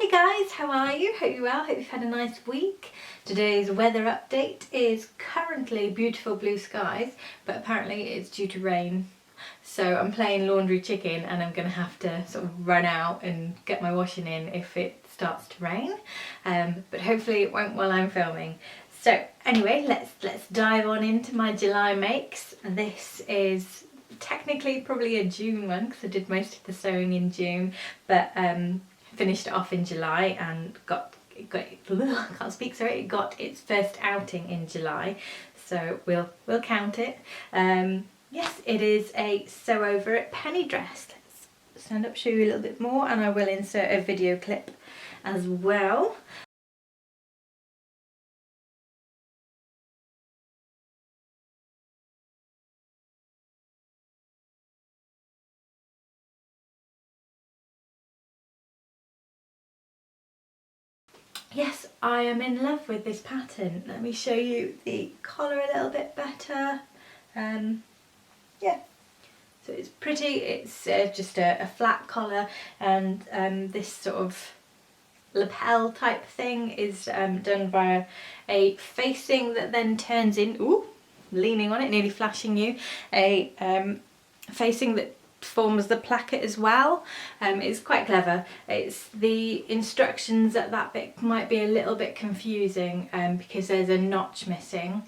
Hey guys, how are you? Hope you're well, hope you've had a nice week. Today's weather update is currently beautiful blue skies, but apparently it's due to rain. So I'm playing laundry chicken and I'm going to have to sort of run out and get my washing in if it starts to rain. But hopefully it won't while I'm filming. So anyway, let's dive on into my July makes. This is technically probably a June one because I did most of the sewing in June, but finished it off in July and got it got its first outing in July, so we'll count it. Yes, it is a sew over it penny dress. Let's stand up, show you a little bit more, and I will insert a video clip as well. Yes, I am in love with this pattern. Let me show you the collar a little bit better. Yeah, so it's pretty. It's just a flat collar, and this sort of lapel type thing is done by a facing that then turns in, ooh, leaning on it, nearly flashing you, a facing that forms the placket as well. It's quite clever. It's the instructions at that bit might be a little bit confusing because there's a notch missing.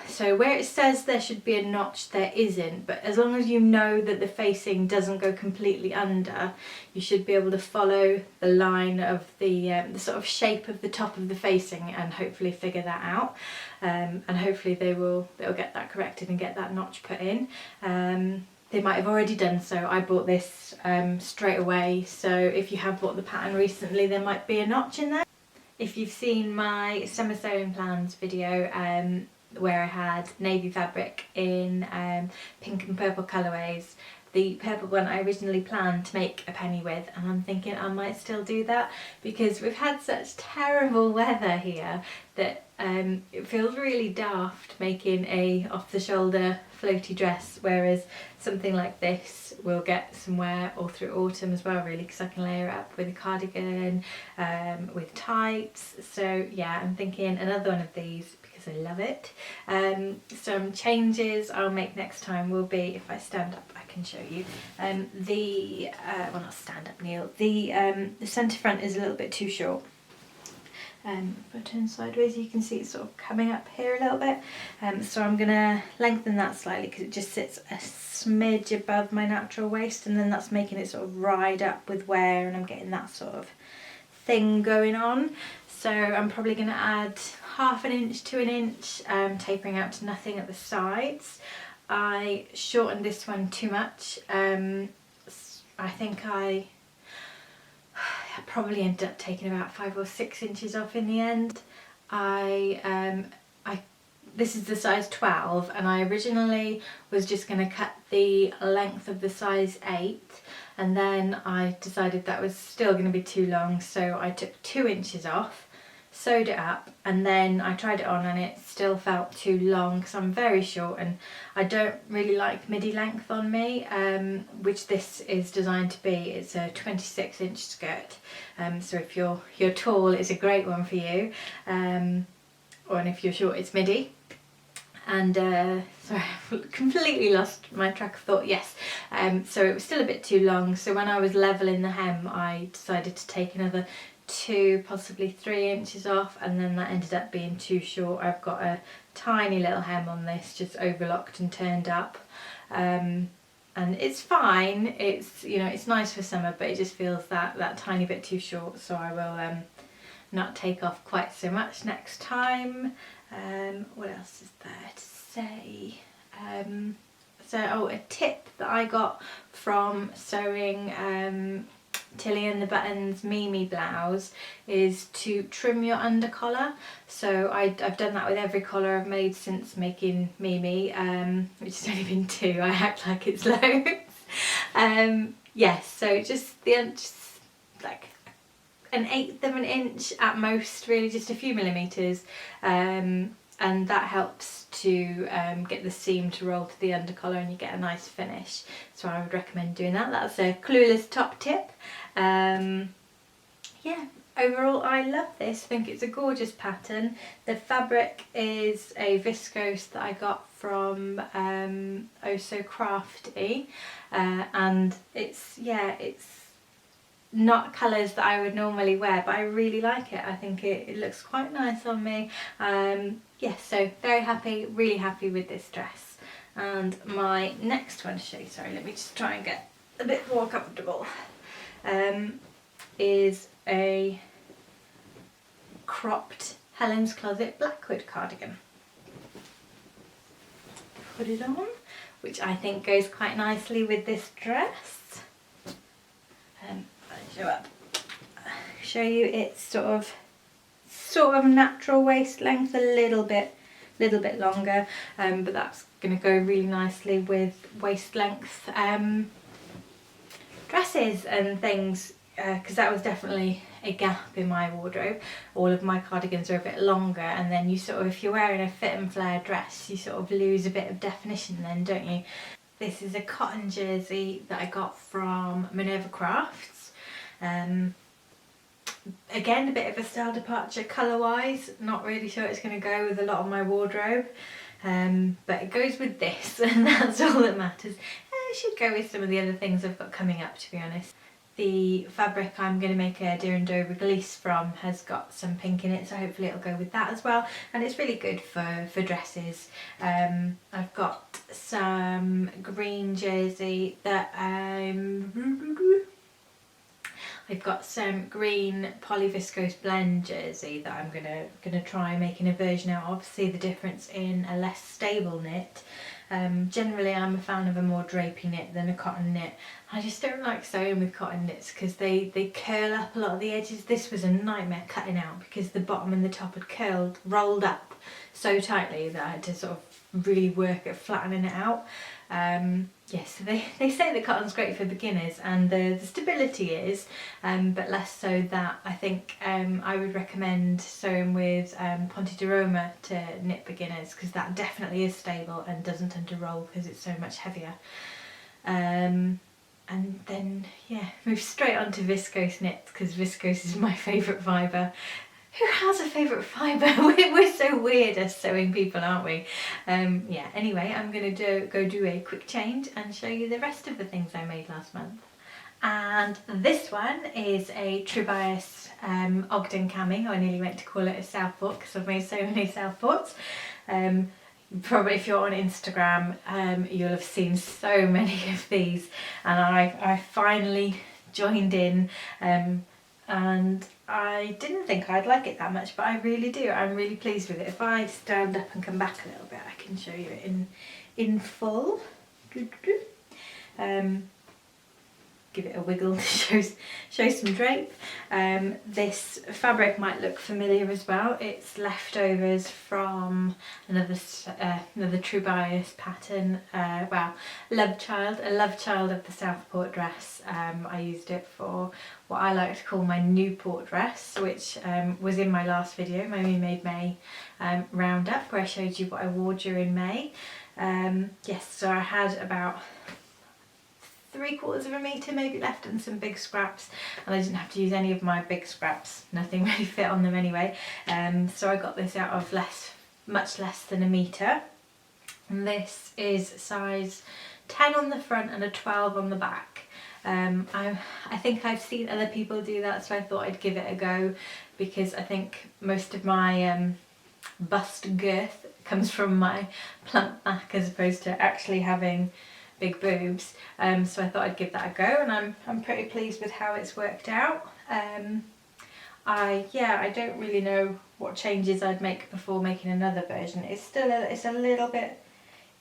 So where it says there should be a notch, there isn't, but as long as you know that the facing doesn't go completely under, you should be able to follow the line of the sort of shape of the top of the facing and hopefully figure that out. And hopefully they'll get that corrected and get that notch put in. They might have already done so. I bought this straight away, so if you have bought the pattern recently, there might be a notch in there. If you've seen my summer sewing plans video where I had navy fabric in pink and purple colourways, the purple one I originally planned to make a penny with, and I'm thinking I might still do that because we've had such terrible weather here that it feels really daft making a off-the-shoulder floaty dress, whereas something like this will get some wear all through autumn as well, really, because I can layer it up with a cardigan, with tights. So yeah, I'm thinking another one of these because I love it. Some changes I'll make next time will be, if I stand up I can show you, well, not stand up, Neil, the centre front is a little bit too short. If I turn sideways you can see it's sort of coming up here a little bit, so I'm going to lengthen that slightly because it just sits a smidge above my natural waist, and then that's making it sort of ride up with wear, and I'm getting that sort of thing going on. So I'm probably going to add 1/2 inch to 1 inch, tapering out to nothing at the sides. I shortened this one too much. I think I probably ended up taking about 5 or 6 inches off in the end. This is the size 12, and I originally was just going to cut the length of the size 8, and then I decided that was still going to be too long, so I took 2 inches off, sewed it up, and then I tried it on and it still felt too long because I'm very short and I don't really like midi length on me, which this is designed to be. It's a 26-inch skirt, so if you're tall it's a great one for you, and if you're short it's midi. And sorry, I've completely lost my track of thought. Yes, so it was still a bit too long, so when I was leveling the hem I decided to take another 2, possibly 3 inches off, and then that ended up being too short. I've got a tiny little hem on this, just overlocked and turned up, and it's fine. It's, you know, it's nice for summer, but it just feels that tiny bit too short, so I will not take off quite so much next time. What else is there to say? So a tip that I got from sewing Tilly and the Buttons Mimi blouse is to trim your under collar. So I've done that with every collar I've made since making Mimi, which has only been 2. I act like it's loads. Yes, so just like 1/8 of an inch at most, really, just a few millimetres, and that helps to get the seam to roll to the under collar and you get a nice finish. So I would recommend doing that. That's a clueless top tip. yeah, overall I love this. I think it's a gorgeous pattern. The fabric is a viscose that I got from Oh So Crafty, and it's not colours that I would normally wear, but I really like it. I think it looks quite nice on me. Yeah, so very happy, really happy with this dress. And my next one to show you, sorry, let me just try and get a bit more comfortable, is a cropped Helen's Closet Blackwood cardigan. Put it on, which I think goes quite nicely with this dress. Show you it's sort of natural waist length, a little bit longer, but that's going to go really nicely with waist length dresses and things, because that was definitely a gap in my wardrobe. All of my cardigans are a bit longer, and then you sort of, if you're wearing a fit and flare dress, you sort of lose a bit of definition then, don't you? This is a cotton jersey that I got from Minerva Crafts. Again, a bit of a style departure colour wise, not really sure it's going to go with a lot of my wardrobe, but it goes with this and that's all that matters. It should go with some of the other things I've got coming up, to be honest. The fabric I'm going to make a Deer and Doe release from has got some pink in it, so hopefully it'll go with that as well, and it's really good for dresses. I've got some green jersey that I've got some green polyviscose blend jersey that I'm gonna try making a version out of, see the difference in a less stable knit. Generally I'm a fan of a more drapey knit than a cotton knit. I just don't like sewing with cotton knits because they curl up a lot of the edges. This was a nightmare cutting out because the bottom and the top had rolled up so tightly that I had to sort of really work at flattening it out. Yes, so they say that cotton's great for beginners, and the stability is, but less so that. I think I would recommend sewing with Ponte di Roma to knit beginners, because that definitely is stable and doesn't tend to roll because it's so much heavier. And then, yeah, move straight on to viscose knits, because viscose is my favourite fibre. Who has a favourite fibre? We're so weird as sewing people, aren't we? Yeah, anyway, I'm going to go do a quick change and show you the rest of the things I made last month. And this one is a true bias Ogden Cami. I nearly went to call it a Southport because I've made so many Southports. Probably if you're on Instagram, you'll have seen so many of these, and I finally joined in, and I didn't think I'd like it that much, but I really do. I'm really pleased with it. If I stand up and come back a little bit, I can show you it in full. Give it a wiggle to show some drape. This fabric might look familiar as well. It's leftovers from another true bias pattern. Well, a love child of the Southport dress. I used it for what I like to call my Newport dress, which was in my last video, my We Made May roundup, where I showed you what I wore during May. Yes, so I had about 3/4 of a metre maybe left and some big scraps, and I didn't have to use any of my big scraps, nothing really fit on them anyway, so I got this out of much less than a metre, and this is size 10 on the front and a 12 on the back. I think I've seen other people do that, so I thought I'd give it a go, because I think most of my bust girth comes from my plump back as opposed to actually having big boobs, so I thought I'd give that a go, and I'm pretty pleased with how it's worked out. I don't really know what changes I'd make before making another version. It's a little bit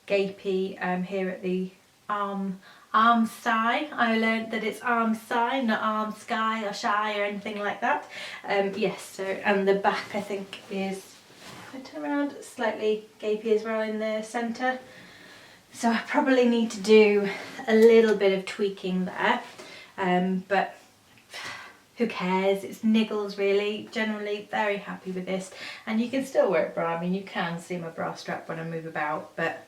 gapey here at the arm side. I learned that it's arm side, not arm sky or shy or anything like that. Yes, so, and the back I think is, if I turn around, slightly gapey as well in the centre. So I probably need to do a little bit of tweaking there, but who cares? It's niggles really. Generally very happy with this, and you can still wear a bra. I mean, you can see my bra strap when I move about, but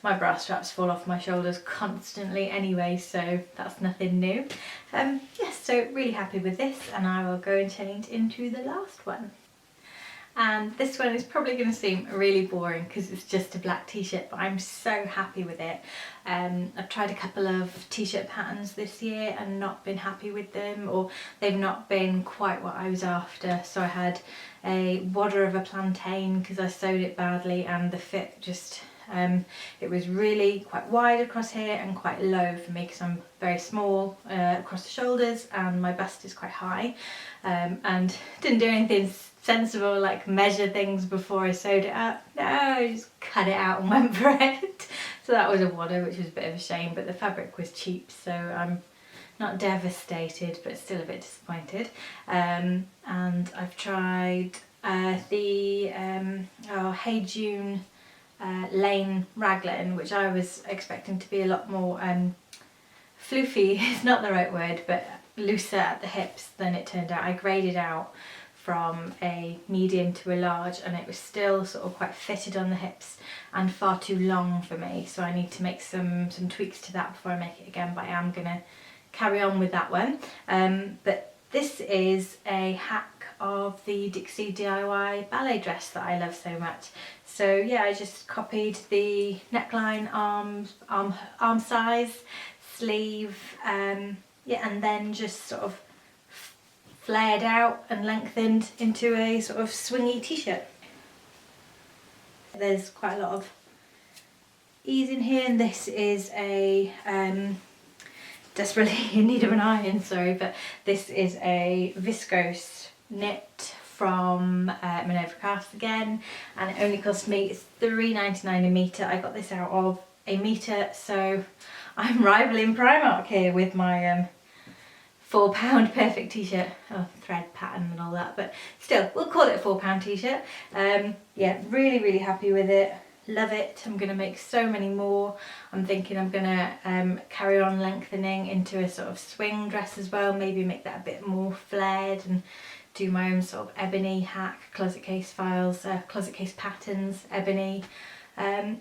my bra straps fall off my shoulders constantly anyway, so that's nothing new. Yes, so really happy with this, and I will go and change into the last one. And this one is probably going to seem really boring because it's just a black t-shirt, but I'm so happy with it. I've tried a couple of t-shirt patterns this year and not been happy with them, or they've not been quite what I was after. So I had a wadder of a plantain because I sewed it badly, and the fit just, it was really quite wide across here and quite low for me because I'm very small across the shoulders and my bust is quite high, and didn't do anything sensible like measure things before I sewed it up. No, I just cut it out and went for it. So that was a wadder, which was a bit of a shame, but the fabric was cheap, so I'm not devastated but still a bit disappointed. And I've tried the Hey June Lane raglan, which I was expecting to be a lot more floofy is not the right word, but looser at the hips than it turned out. I graded out from a medium to a large, and it was still sort of quite fitted on the hips and far too long for me, so I need to make some tweaks to that before I make it again, but I am gonna carry on with that one. But this is a hack of the Dixie DIY ballet dress that I love so much. So yeah, I just copied the neckline, arm size, sleeve, yeah, and then just sort of flared out and lengthened into a sort of swingy t-shirt. There's quite a lot of ease in here, and this is a desperately in need of an iron, sorry, but this is a viscose knit from Minerva Crafts again, and it only cost me £3.99 a metre. I got this out of a metre, so I'm rivaling Primark here with my £4 perfect t-shirt. Oh, thread pattern and all that, but still, we'll call it a £4 t-shirt. Yeah, really happy with it. Love it. I'm going to make so many more. I'm thinking I'm going to carry on lengthening into a sort of swing dress as well, maybe make that a bit more flared and do my own sort of ebony hack, closet case files, closet case patterns, ebony.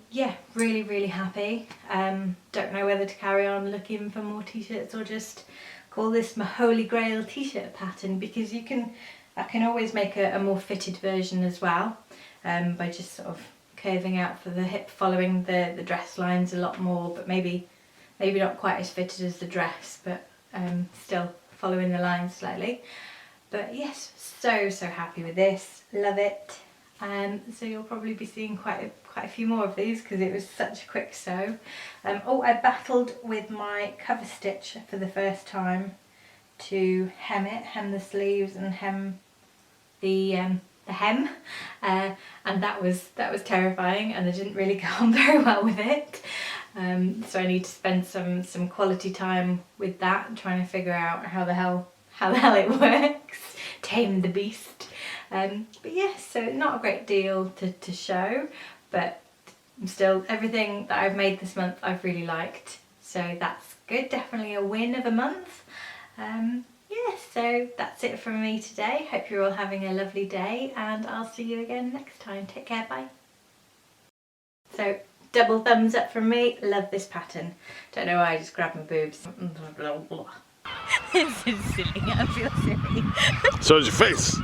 Yeah, really happy. Don't know whether to carry on looking for more t-shirts or just call this my holy grail t-shirt pattern, because I can always make a more fitted version as well, by just sort of curving out for the hip, following the dress lines a lot more, but maybe not quite as fitted as the dress, but still following the lines slightly. But yes, so happy with this, love it. So you'll probably be seeing quite a few more of these because it was such a quick sew. Oh, I battled with my cover stitch for the first time to hem the sleeves and hem the hem, and that was terrifying, and I didn't really get on very well with it. So I need to spend some quality time with that, trying to figure out how the hell it works, tame the beast. But yes, so not a great deal to show, but still, everything that I've made this month I've really liked, so that's good. Definitely a win of a month. Yeah, so that's it from me today. Hope you're all having a lovely day, and I'll see you again next time. Take care, bye. So double thumbs up from me. Love this pattern. Don't know why I just grabbed my boobs. This is silly. I feel silly. So is your face.